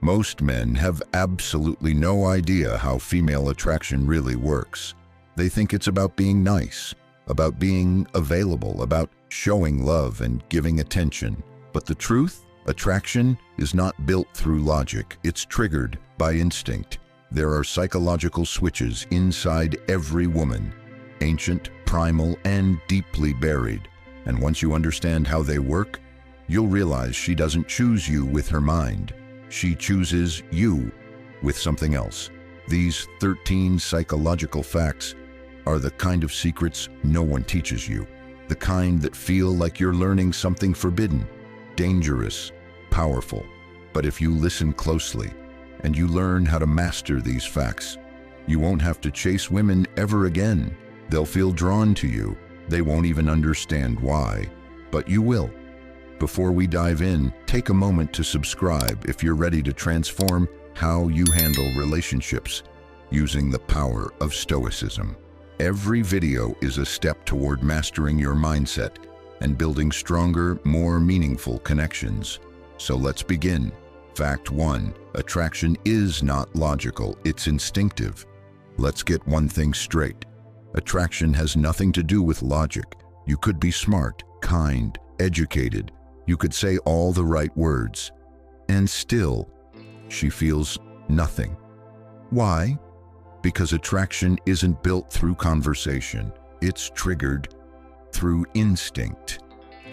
Most men have absolutely no idea how female attraction really works. They think it's about being nice, about being available, about showing love and giving attention. But the truth? Attraction is not built through logic. It's triggered by instinct. There are psychological switches inside every woman, ancient, primal, and deeply buried. And once you understand how they work, you'll realize she doesn't choose you with her mind. She chooses you with something else. These 13 psychological facts are the kind of secrets no one teaches you, the kind that feel like you're learning something forbidden, dangerous, powerful. But if you listen closely and you learn how to master these facts, you won't have to chase women ever again. They'll feel drawn to you. They won't even understand why, but you will. Before we dive in, take a moment to subscribe if you're ready to transform how you handle relationships using the power of Stoicism. Every video is a step toward mastering your mindset and building stronger, more meaningful connections. So let's begin. Fact 1. Attraction is not logical, it's instinctive. Let's get one thing straight. Attraction has nothing to do with logic. You could be smart, kind, educated. You could say all the right words. And still, she feels nothing. Why? Because attraction isn't built through conversation. It's triggered through instinct.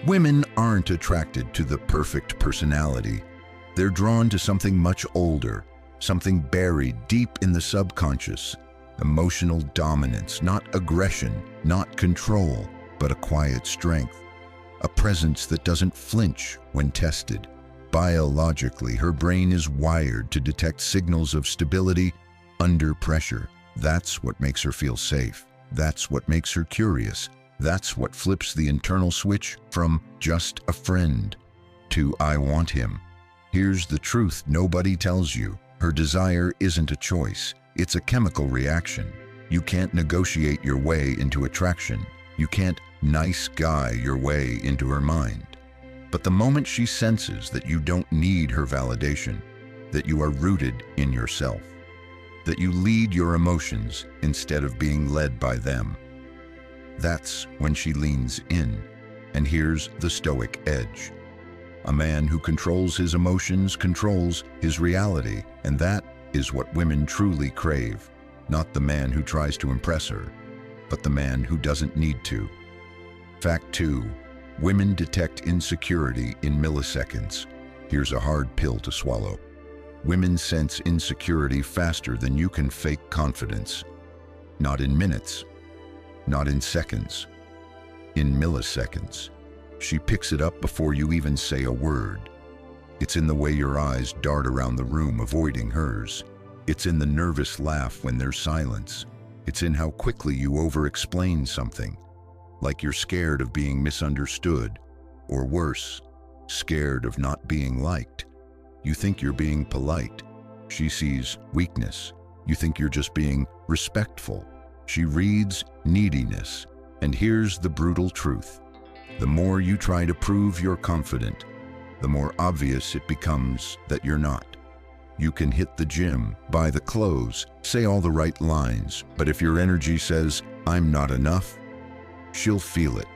Women aren't attracted to the perfect personality. They're drawn to something much older, something buried deep in the subconscious. Emotional dominance, not aggression, not control, but a quiet strength. A presence that doesn't flinch when tested. Biologically, her brain is wired to detect signals of stability under pressure. That's what makes her feel safe. That's what makes her curious. That's what flips the internal switch from just a friend to I want him. Here's the truth nobody tells you. Her desire isn't a choice. It's a chemical reaction. You can't negotiate your way into attraction. You can't nice guy your way into her mind. But the moment she senses that you don't need her validation, that you are rooted in yourself, that you lead your emotions instead of being led by them, that's when she leans in. And here's the Stoic edge. A man who controls his emotions controls his reality, and that is what women truly crave. Not the man who tries to impress her, but the man who doesn't need to. Fact 2. Women detect insecurity in milliseconds. Here's a hard pill to swallow. Women sense insecurity faster than you can fake confidence. Not in minutes, not in seconds, in milliseconds. She picks it up before you even say a word. It's in the way your eyes dart around the room, avoiding hers. It's in the nervous laugh when there's silence. It's in how quickly you over-explain something, like you're scared of being misunderstood, or worse, scared of not being liked. You think you're being polite. She sees weakness. You think you're just being respectful. She reads neediness. And here's the brutal truth. The more you try to prove you're confident, the more obvious it becomes that you're not. You can hit the gym, buy the clothes, say all the right lines, but if your energy says, I'm not enough, she'll feel it.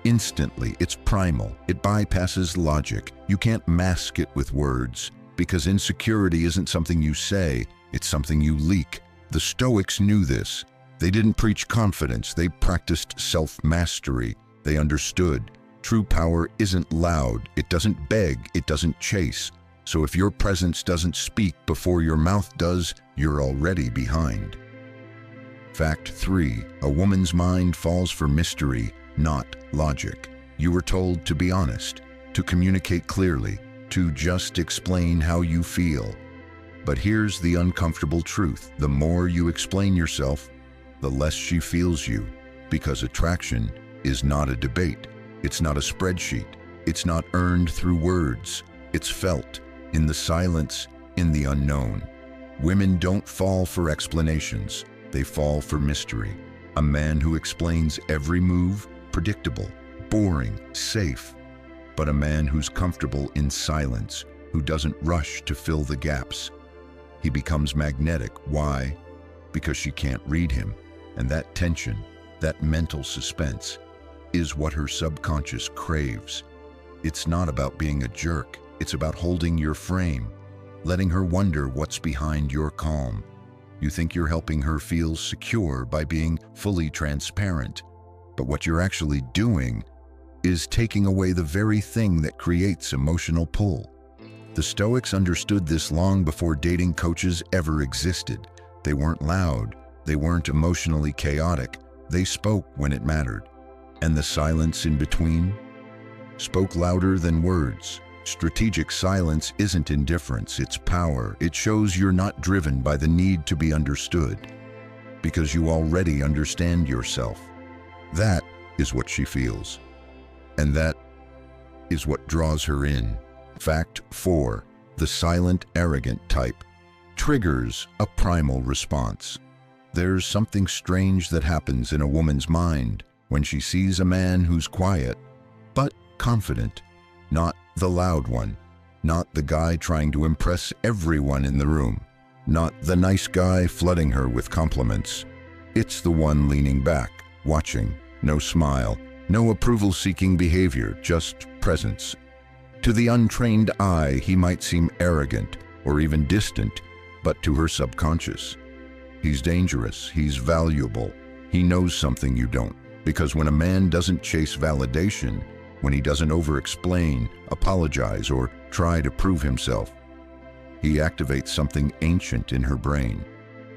Instantly, it's primal. It bypasses logic. You can't mask it with words, because insecurity isn't something you say, it's something you leak. The Stoics knew this. They didn't preach confidence, they practiced self-mastery. They understood. True power isn't loud, it doesn't beg, it doesn't chase. So if your presence doesn't speak before your mouth does, you're already behind. Fact 3. A woman's mind falls for mystery, not logic. You were told to be honest, to communicate clearly, to just explain how you feel. But here's the uncomfortable truth. The more you explain yourself, the less she feels you. Because attraction is not a debate. It's not a spreadsheet. It's not earned through words. It's felt in the silence, in the unknown. Women don't fall for explanations. They fall for mystery. A man who explains every move, predictable, boring, safe. But a man who's comfortable in silence, who doesn't rush to fill the gaps. He becomes magnetic. Why? Because she can't read him, and that tension, that mental suspense, is what her subconscious craves. It's not about being a jerk, it's about holding your frame, letting her wonder what's behind your calm. You think you're helping her feel secure by being fully transparent, but what you're actually doing is taking away the very thing that creates emotional pull. The Stoics understood this long before dating coaches ever existed. They weren't loud, they weren't emotionally chaotic, they spoke when it mattered. And the silence in between spoke louder than words. Strategic silence isn't indifference, it's power. It shows you're not driven by the need to be understood, because you already understand yourself. That is what she feels, and that is what draws her in. Fact 4. The silent, arrogant type triggers a primal response. There's something strange that happens in a woman's mind when she sees a man who's quiet, but confident. Not the loud one, not the guy trying to impress everyone in the room, not the nice guy flooding her with compliments. It's the one leaning back, watching, no smile, no approval-seeking behavior, just presence. To the untrained eye, he might seem arrogant or even distant, but to her subconscious, he's dangerous, he's valuable, he knows something you don't. Because when a man doesn't chase validation, when he doesn't over-explain, apologize, or try to prove himself, he activates something ancient in her brain,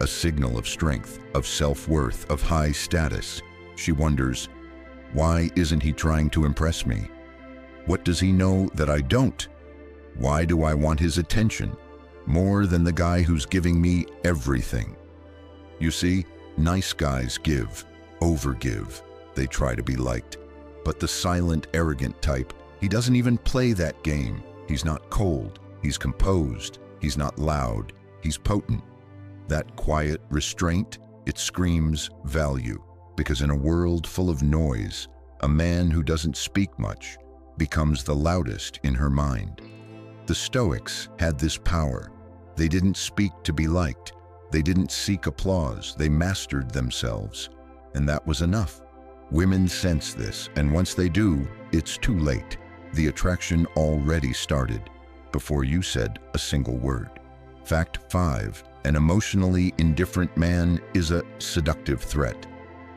a signal of strength, of self-worth, of high status. She wonders, why isn't he trying to impress me? What does he know that I don't? Why do I want his attention more than the guy who's giving me everything? You see, nice guys give, overgive. They try to be liked. But the silent, arrogant type, he doesn't even play that game. He's not cold, he's composed, he's not loud, he's potent. That quiet restraint, it screams value. Because in a world full of noise, a man who doesn't speak much becomes the loudest in her mind. The Stoics had this power. They didn't speak to be liked. They didn't seek applause. They mastered themselves. And that was enough. Women sense this, and once they do, it's too late. The attraction already started before you said a single word. Fact 5. An emotionally indifferent man is a seductive threat.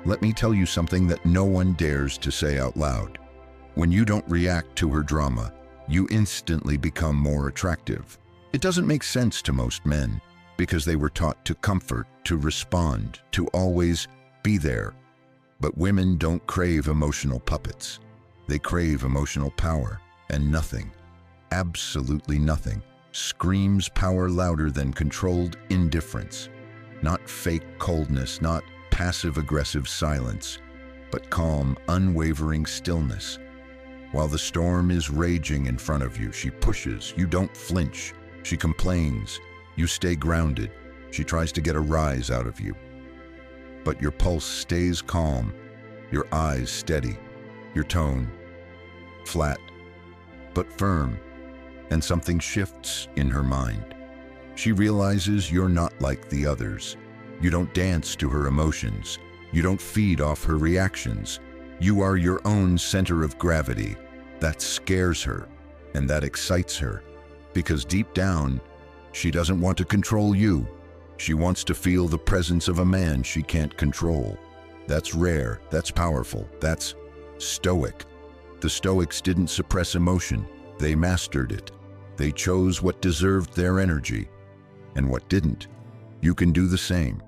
Let me tell you something that no one dares to say out loud. When you don't react to her drama, you instantly become more attractive. It doesn't make sense to most men, because they were taught to comfort, to respond, to always be there. But women don't crave emotional puppets. They crave emotional power, and nothing, absolutely nothing, screams power louder than controlled indifference. Not fake coldness, not passive-aggressive silence, but calm, unwavering stillness. While the storm is raging in front of you, she pushes, you don't flinch. She complains, you stay grounded. She tries to get a rise out of you. But your pulse stays calm, your eyes steady, your tone flat, but firm, and something shifts in her mind. She realizes you're not like the others. You don't dance to her emotions. You don't feed off her reactions. You are your own center of gravity. That scares her, and that excites her, because deep down, she doesn't want to control you. She wants to feel the presence of a man she can't control. That's rare, that's powerful, that's stoic. The Stoics didn't suppress emotion, they mastered it. They chose what deserved their energy, and what didn't. You can do the same.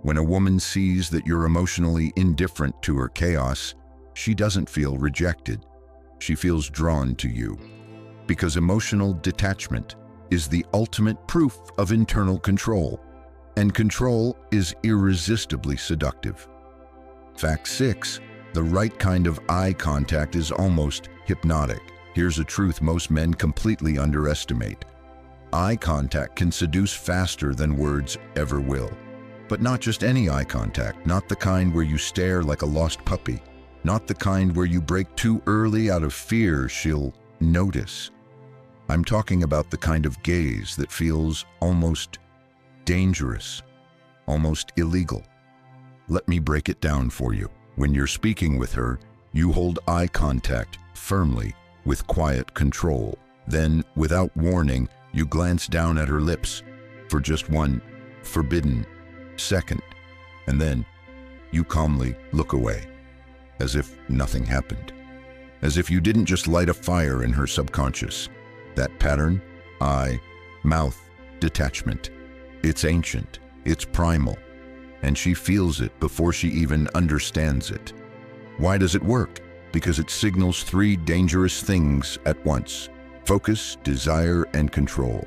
When a woman sees that you're emotionally indifferent to her chaos, she doesn't feel rejected. She feels drawn to you. Because emotional detachment is the ultimate proof of internal control, and control is irresistibly seductive. Fact 6. The right kind of eye contact is almost hypnotic. Here's a truth most men completely underestimate. Eye contact can seduce faster than words ever will. But not just any eye contact, not the kind where you stare like a lost puppy, not the kind where you break too early out of fear she'll notice. I'm talking about the kind of gaze that feels almost dangerous, almost illegal. Let me break it down for you. When you're speaking with her, you hold eye contact firmly with quiet control. Then, without warning, you glance down at her lips for just one forbidden second, and then you calmly look away, as if nothing happened, as if you didn't just light a fire in her subconscious. That pattern, eye, mouth, detachment, it's ancient, it's primal, and she feels it before she even understands it. Why does it work? Because it signals three dangerous things at once: focus, desire, and control.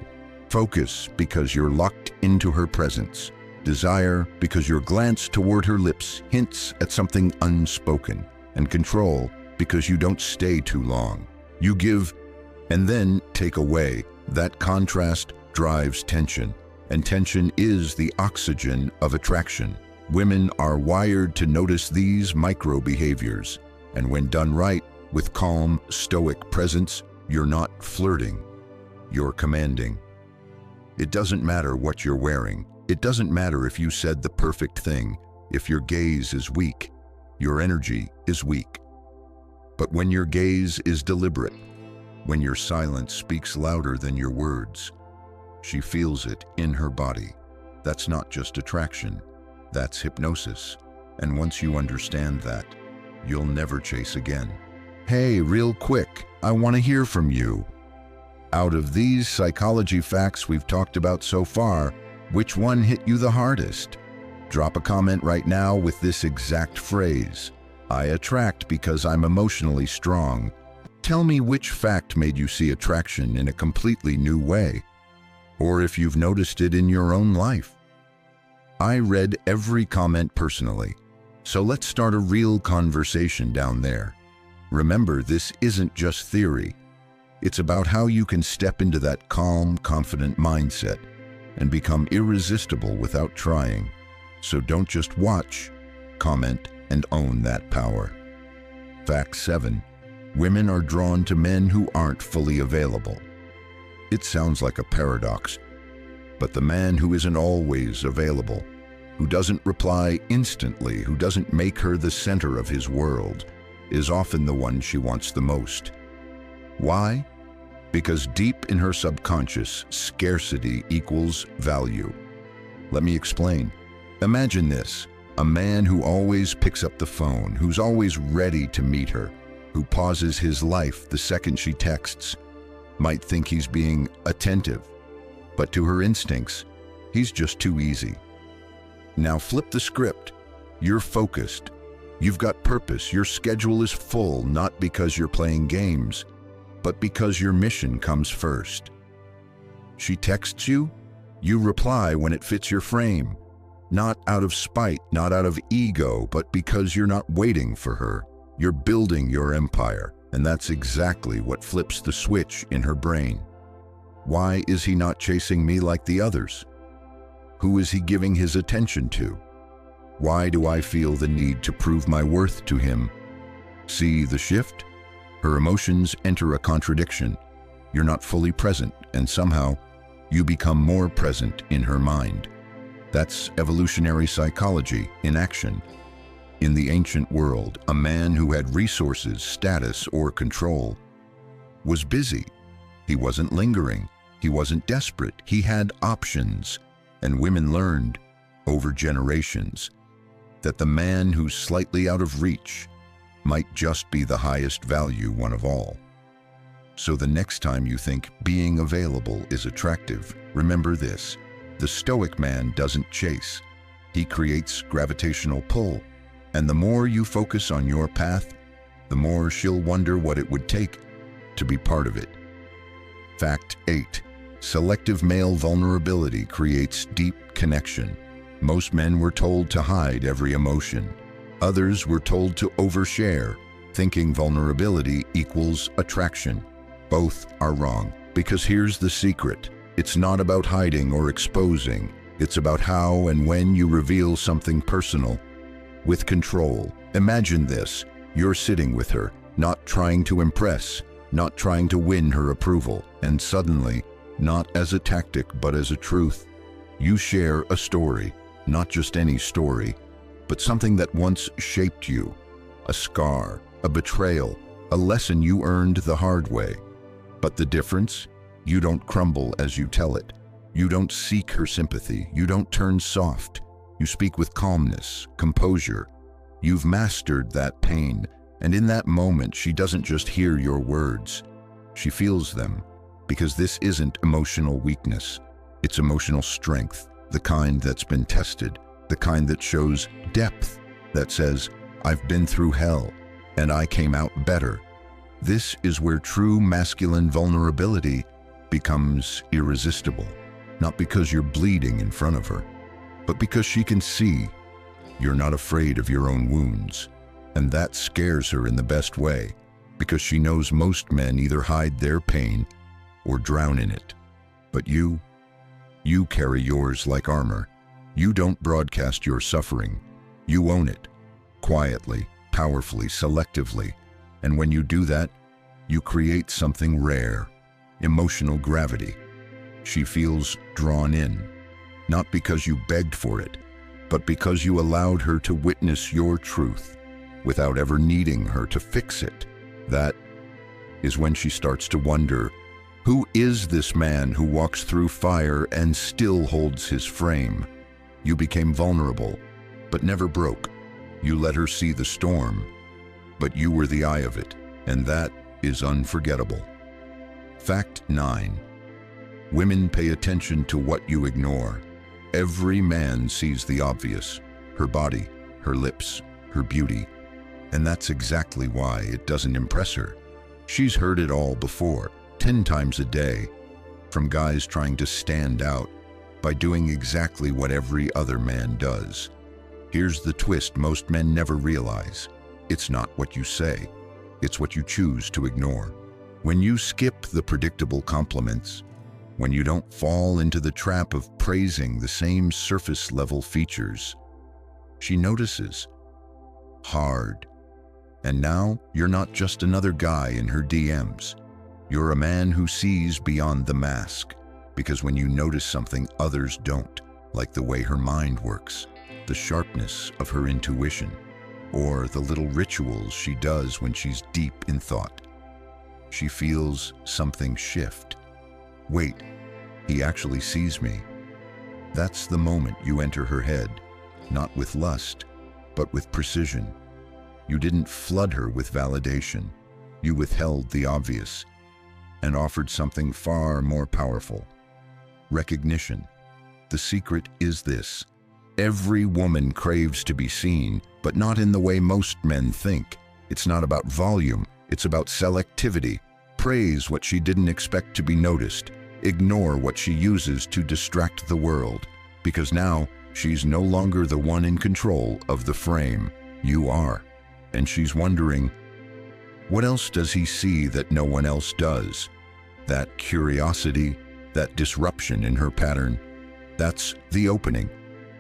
Focus, because you're locked into her presence. Desire, because your glance toward her lips hints at something unspoken. And control, because you don't stay too long. You give and then take away. That contrast drives tension, and tension is the oxygen of attraction. Women are wired to notice these micro behaviors, and when done right, with calm, stoic presence, you're not flirting, you're commanding. It doesn't matter what you're wearing. It doesn't matter if you said the perfect thing. If your gaze is weak, your energy is weak. But when your gaze is deliberate, when your silence speaks louder than your words, she feels it in her body. That's not just attraction, that's hypnosis. And once you understand that, you'll never chase again. Hey, real quick, I want to hear from you. Out of these psychology facts we've talked about so far, which one hit you the hardest? Drop a comment right now with this exact phrase: I attract because I'm emotionally strong. Tell me which fact made you see attraction in a completely new way, or if you've noticed it in your own life. I read every comment personally, so let's start a real conversation down there. Remember, this isn't just theory. It's about how you can step into that calm, confident mindset and become irresistible without trying. So don't just watch, comment, and own that power. Fact 7. Women are drawn to men who aren't fully available. It sounds like a paradox, but the man who isn't always available, who doesn't reply instantly, who doesn't make her the center of his world, is often the one she wants the most. Why? Because deep in her subconscious, scarcity equals value. Let me explain. Imagine this: a man who always picks up the phone, who's always ready to meet her, who pauses his life the second she texts, might think he's being attentive, but to her instincts, he's just too easy. Now flip the script. You're focused. You've got purpose. Your schedule is full, not because you're playing games, but because your mission comes first. She texts you, you reply when it fits your frame, not out of spite, not out of ego, but because you're not waiting for her. You're building your empire, and that's exactly what flips the switch in her brain. Why is he not chasing me like the others? Who is he giving his attention to? Why do I feel the need to prove my worth to him? See the shift? Her emotions enter a contradiction. You're not fully present, and somehow you become more present in her mind. That's evolutionary psychology in action. In the ancient world, a man who had resources, status, or control was busy. He wasn't lingering. He wasn't desperate. He had options. And women learned, over generations, that the man who's slightly out of reach might just be the highest value one of all. So the next time you think being available is attractive, remember this: the Stoic man doesn't chase. He creates gravitational pull. And the more you focus on your path, the more she'll wonder what it would take to be part of it. Fact 8. Selective male vulnerability creates deep connection. Most men were told to hide every emotion. Others were told to overshare, thinking vulnerability equals attraction. Both are wrong, because here's the secret. It's not about hiding or exposing. It's about how and when you reveal something personal with control. Imagine this: you're sitting with her, not trying to impress, not trying to win her approval, and suddenly, not as a tactic but as a truth, you share a story, not just any story, but something that once shaped you, a scar, a betrayal, a lesson you earned the hard way. But the difference? You don't crumble as you tell it. You don't seek her sympathy. You don't turn soft. You speak with calmness, composure. You've mastered that pain, and in that moment she doesn't just hear your words. She feels them, because this isn't emotional weakness. It's emotional strength, the kind that's been tested, the kind that shows depth, that says, I've been through hell, and I came out better. This is where true masculine vulnerability becomes irresistible, not because you're bleeding in front of her, but because she can see you're not afraid of your own wounds. And that scares her in the best way, because she knows most men either hide their pain or drown in it. But you carry yours like armor. You don't broadcast your suffering. You own it, quietly, powerfully, selectively. And when you do that, you create something rare, emotional gravity. She feels drawn in, not because you begged for it, but because you allowed her to witness your truth without ever needing her to fix it. That is when she starts to wonder, who is this man who walks through fire and still holds his frame? You became vulnerable, but never broke. You let her see the storm, but you were the eye of it, and that is unforgettable. Fact 9. Women pay attention to what you ignore. Every man sees the obvious, her body, her lips, her beauty, and that's exactly why it doesn't impress her. She's heard it all before, 10 times a day, from guys trying to stand out by doing exactly what every other man does. Here's the twist most men never realize. It's not what you say, it's what you choose to ignore. When you skip the predictable compliments, when you don't fall into the trap of praising the same surface-level features, she notices. Hard. And now, you're not just another guy in her DMs. You're a man who sees beyond the mask, because when you notice something others don't, like the way her mind works, the sharpness of her intuition, or the little rituals she does when she's deep in thought, she feels something shift. Wait, he actually sees me. That's the moment you enter her head, not with lust, but with precision. You didn't flood her with validation. You withheld the obvious and offered something far more powerful: recognition. The secret is this: every woman craves to be seen, but not in the way most men think. It's not about volume, it's about selectivity. Praise what she didn't expect to be noticed. Ignore what she uses to distract the world, because now she's no longer the one in control of the frame. You are. And she's wondering, what else does he see that no one else does? That curiosity, that disruption in her pattern, that's the opening.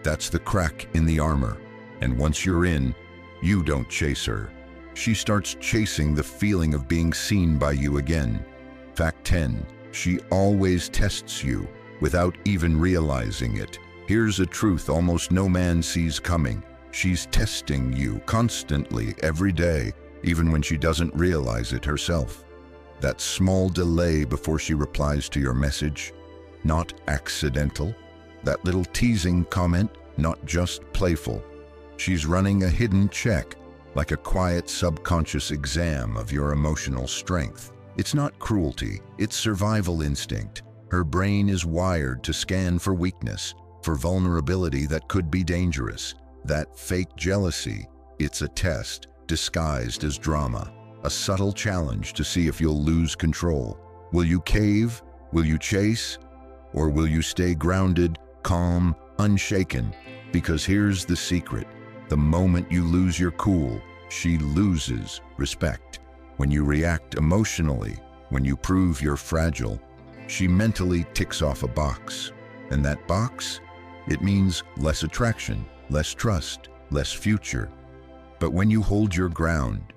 That's the crack in the armor. And once you're in, you don't chase her. She starts chasing the feeling of being seen by you again. Fact 10. She always tests you without even realizing it. Here's a truth almost no man sees coming. She's testing you constantly, every day, even when she doesn't realize it herself. That small delay before she replies to your message, not accidental. That little teasing comment, not just playful. She's running a hidden check, like a quiet subconscious exam of your emotional strength. It's not cruelty, it's survival instinct. Her brain is wired to scan for weakness, for vulnerability that could be dangerous. That fake jealousy, it's a test disguised as drama, a subtle challenge to see if you'll lose control. Will you cave? Will you chase? Or will you stay grounded, calm, unshaken? Because here's the secret: the moment you lose your cool, she loses respect. When you react emotionally, when you prove you're fragile, she mentally ticks off a box. And that box? It means less attraction, less trust, less future. But when you hold your ground,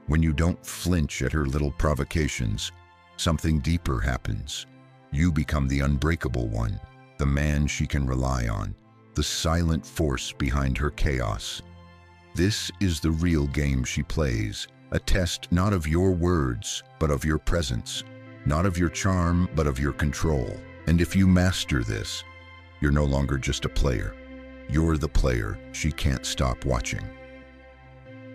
When you don't flinch at her little provocations, something deeper happens. You become the unbreakable one, the man she can rely on, the silent force behind her chaos. This is the real game she plays, a test not of your words, but of your presence, not of your charm, but of your control. And if you master this, you're no longer just a player. You're the player she can't stop watching.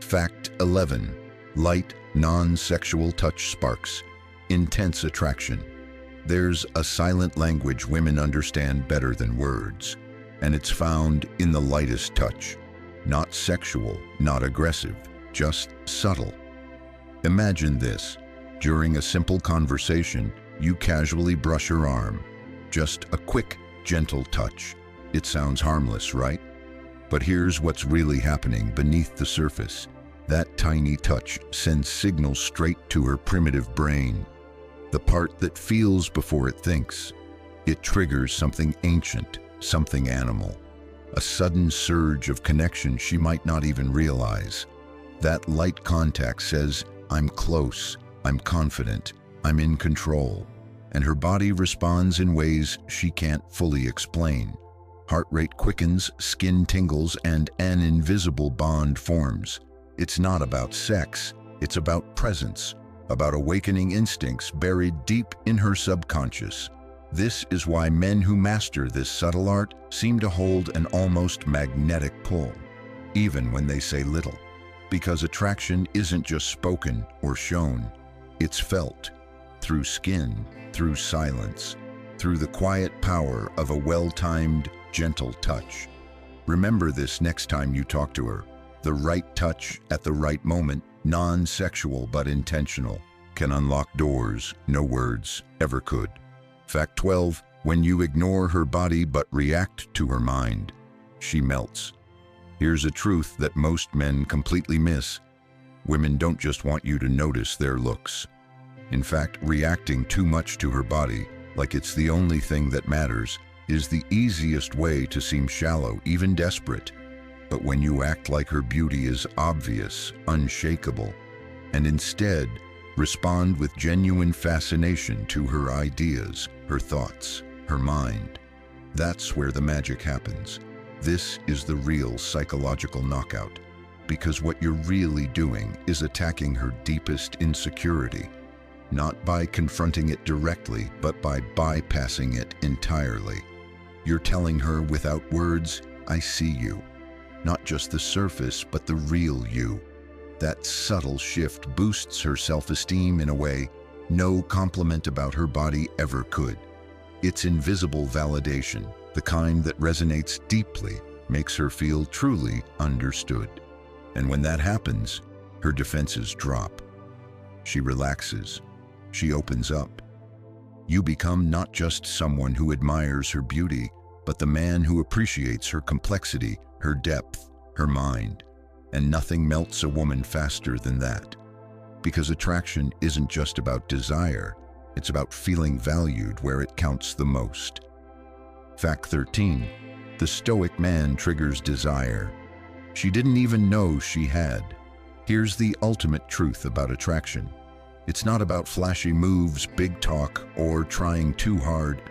Fact 11. Light, non-sexual touch sparks intense attraction. There's a silent language women understand better than words, and it's found in the lightest touch. Not sexual, not aggressive, just subtle. Imagine this. During a simple conversation, you casually brush her arm. Just a quick, gentle touch. It sounds harmless, right? But here's what's really happening beneath the surface. That tiny touch sends signals straight to her primitive brain, the part that feels before it thinks. It triggers something ancient, something animal, a sudden surge of connection she might not even realize. That light contact says, "I'm close, I'm confident, I'm in control," and her body responds in ways she can't fully explain. Heart rate quickens, skin tingles, and an invisible bond forms. It's not about sex, it's about presence, about awakening instincts buried deep in her subconscious. This is why men who master this subtle art seem to hold an almost magnetic pull, even when they say little. Because attraction isn't just spoken or shown, it's felt, through skin, through silence, through the quiet power of a well-timed, gentle touch. Remember this next time you talk to her. The right touch at the right moment, non-sexual but intentional, can unlock doors no words ever could. Fact 12. When you ignore her body but react to her mind, she melts. Here's a truth that most men completely miss. Women don't just want you to notice their looks. In fact, reacting too much to her body, like it's the only thing that matters, is the easiest way to seem shallow, even desperate. But when you act like her beauty is obvious, unshakable, and instead respond with genuine fascination to her ideas, her thoughts, her mind, that's where the magic happens. This is the real psychological knockout, because what you're really doing is attacking her deepest insecurity, not by confronting it directly, but by bypassing it entirely. You're telling her without words, "I see you." Not just the surface, but the real you. That subtle shift boosts her self-esteem in a way no compliment about her body ever could. It's invisible validation, the kind that resonates deeply, makes her feel truly understood. And when that happens, her defenses drop. She relaxes. She opens up. You become not just someone who admires her beauty, but the man who appreciates her complexity, her depth, her mind. And nothing melts a woman faster than that. Because attraction isn't just about desire, it's about feeling valued where it counts the most. Fact 13. The Stoic man triggers desire she didn't even know she had. Here's the ultimate truth about attraction. It's not about flashy moves, big talk, or trying too hard.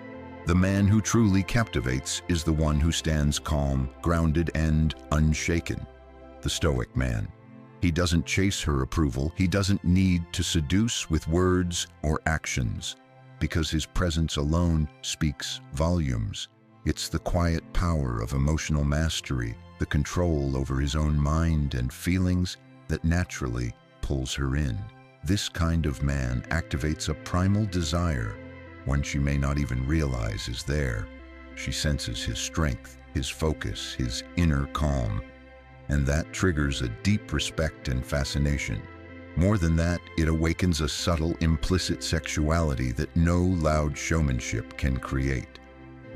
The man who truly captivates is the one who stands calm, grounded, and unshaken. The Stoic man. He doesn't chase her approval. He doesn't need to seduce with words or actions, because his presence alone speaks volumes. It's the quiet power of emotional mastery, the control over his own mind and feelings that naturally pulls her in. This kind of man activates a primal desire, one she may not even realize is there. She senses his strength, his focus, his inner calm, and that triggers a deep respect and fascination. More than that, it awakens a subtle, implicit sexuality that no loud showmanship can create.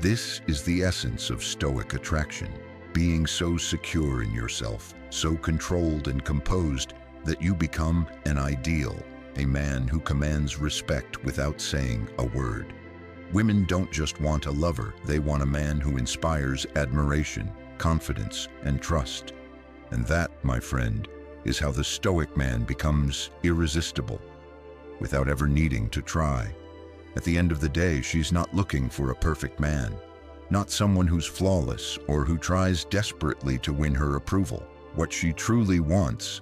This is the essence of Stoic attraction, being so secure in yourself, so controlled and composed that you become an ideal, a man who commands respect without saying a word. Women don't just want a lover, they want a man who inspires admiration, confidence, and trust. And that, my friend, is how the Stoic man becomes irresistible without ever needing to try. At the end of the day, she's not looking for a perfect man, not someone who's flawless or who tries desperately to win her approval. What she truly wants,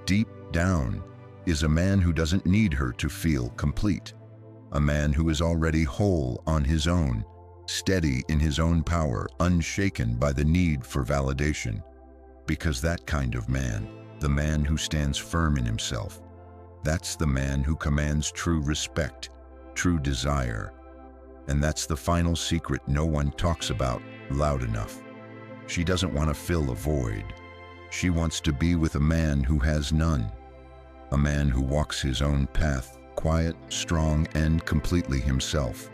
deep down, is a man who doesn't need her to feel complete, a man who is already whole on his own, steady in his own power, unshaken by the need for validation. Because that kind of man, the man who stands firm in himself, that's the man who commands true respect, true desire. And that's the final secret no one talks about loud enough. She doesn't want to fill a void. She wants to be with a man who has none, a man who walks his own path, quiet, strong, and completely himself.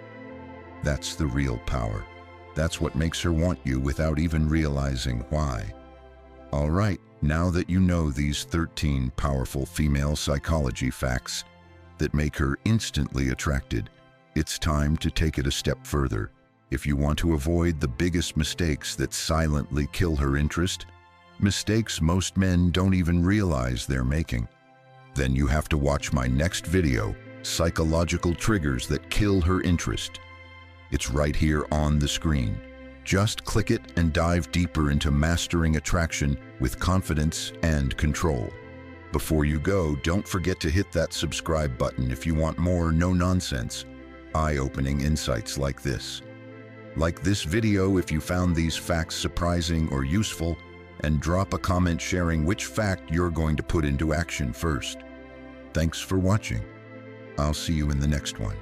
That's the real power. That's what makes her want you without even realizing why. All right, now that you know these 13 powerful female psychology facts that make her instantly attracted, it's time to take it a step further. If you want to avoid the biggest mistakes that silently kill her interest, mistakes most men don't even realize they're making, then you have to watch my next video, Psychological Triggers That Kill Her Interest. It's right here on the screen. Just click it and dive deeper into mastering attraction with confidence and control. Before you go, don't forget to hit that subscribe button if you want more no-nonsense, eye-opening insights like this. Like this video if you found these facts surprising or useful, and drop a comment sharing which fact you're going to put into action first. Thanks for watching. I'll see you in the next one.